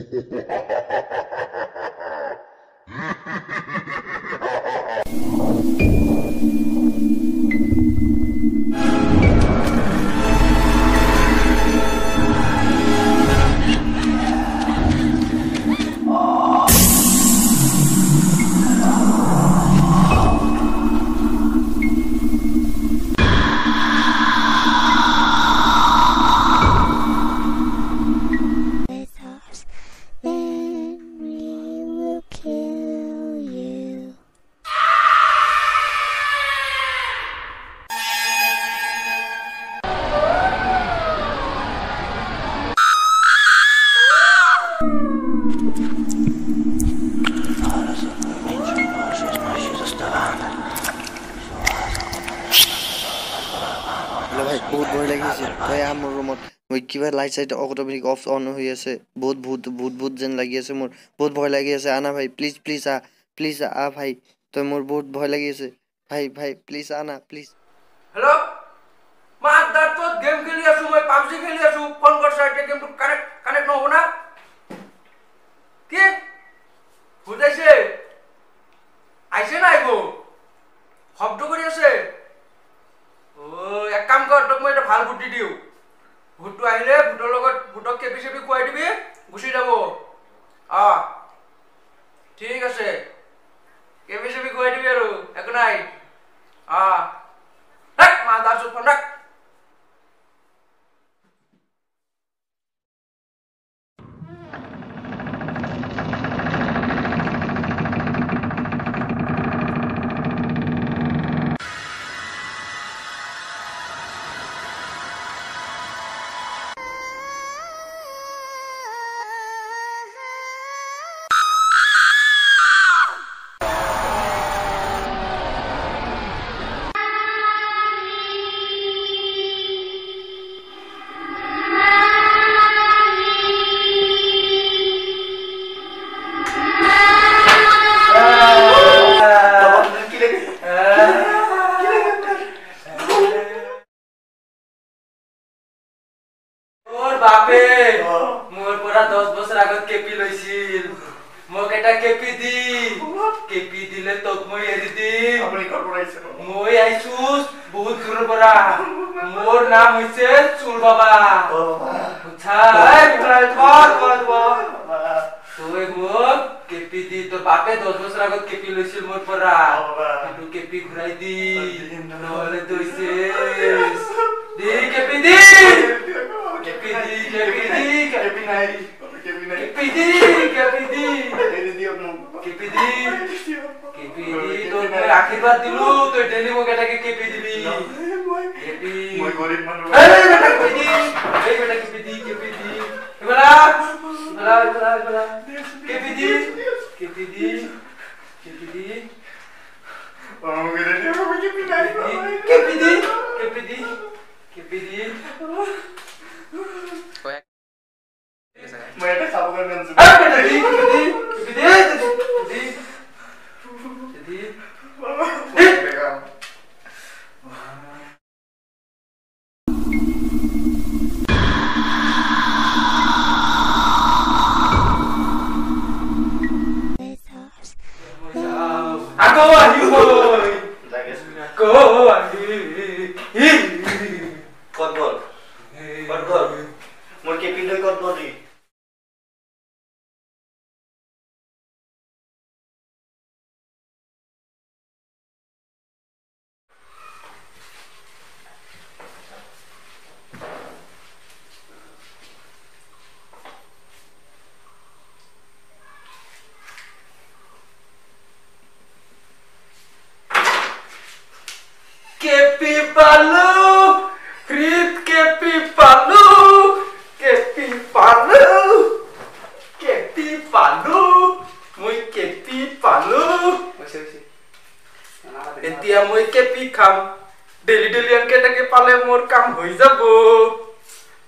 বহুত ভয় লাগিছে তই মোৰ ৰুমত মই কিবা লাইট চাইট অটোমেটিক অফ অন হৈ আছে বহুত ভূত ভূত ভূত যেন লাগি আছে মোৰ বহুত ভয় লাগি আছে আনা ভাই প্লিজ প্লিজ আ ভাই তই মোৰ বহুত ভয় লাগি আছে ভাই ভাই প্লিজ আনা প্লিজ हेलो मार दर तो गेम खेली आसु मैं PUBG खेली आसु फोन कर साइड गेम तो कनेक्ट न हो ना के বুঝাইছে আইছে না আইবো শব্দ কৰি আছে ও এক কাম কৰ তোক মই এটা ভাল বুদ্ধি দিও ভূতটো আহিলে ভূতৰ লগত ভূতক কেপি চেপি খুৱাই দিবি গুছি যাব ঠিক আছে কেপি চেপি খুৱাই দিবি আৰু একো নাই Rek, mantap super rek. বাপে মোর পরা 10 বছর আগত কেপি লইছিল মোক এটা কেপি দিলে তোক মই এৰি দিম আপুনি কত পৰাইছে মই আইছুস বহুত দূৰৰ পৰা মোর নাম হইছে চুল বাবা বুঝা তুই মোক কেপি দি তোর বাপে 10 বছর আগত কেপি লইছিল মোর পরা তুই কেপি ঘুরাই দি নহলে তুই শেষ দি কেপি দি আশীর্বাদ দিলো তুই ডেলি মোক এটাকে কেপি দিবি মই গরিব মানুষ मैं এটা খাবো কেন এতিয়া মই কেপি খাম ডেলি আনকেটাকে পালে মোর কাম হই যাব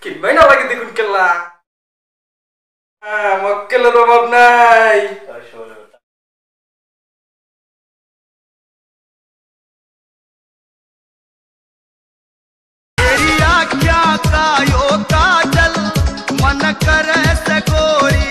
কিনবাই না লাগে দেখুন কেলা মক্কেলের অভাব নাই क्या कायो काजल मन करे से गोरी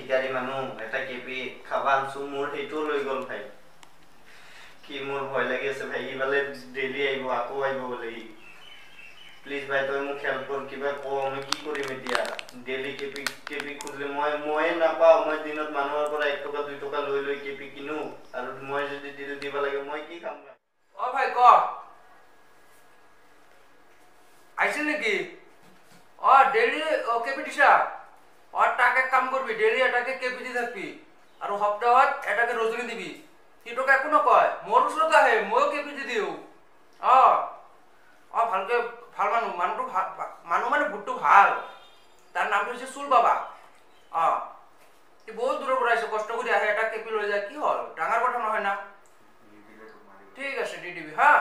ভিখাৰী মানুহ এটা কেপি খাবা আনছো মোৰ সেইটোও লৈ গ'ল ভাই কি মোৰ ভয় লাগি আছে ভাই ইফালে ডেইলি আহিব আকৌ আহিব বোলে প্লিজ ভাই তই মোক হেল্প কৰ কিবা কওঁ মই কি কৰিম এতিয়া ডেইলি কেপি খুজিলে মই নাপাওঁ মই দিনত মানুহৰ পৰা 1 টকা 2 টকা লৈ কেপি কিনো আৰু মই যদি দিল দিব লাগে মই কি কাম অ ভাই ক আইছিল নেকি অ ডেইলি কেপি দিছা और टाके काम करबी डेली এটাকে কেপি দি থাকবি আৰু সপ্তাহত এটাকে ৰজনী দিবি কিটো কাকো নকয় মোৰ ওচৰত আহে মই কেপি দি দিও ভালকে ভাল মানুহটো মানুহ মানে বুটটো ভাল তাৰ নামটো হৈছে চুল বাবা ই বহুত দূৰৰ পৰা আহিছে কষ্ট কৰি আহে এটা কেপি লৈ যায় কি হল ডাঙৰ কথা নহয় না ঠিক আছে দি দিবি হা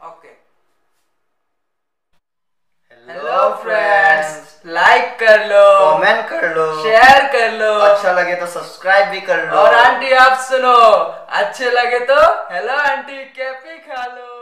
ओके हेलो फ्रेंड्स लाइक कर लो कमेंट कर लो शेयर कर लो अच्छा लगे तो सब्सक्राइब भी कर लो और आंटी आप सुनो अच्छे लगे तो हेलो आंटी कैफे खा लो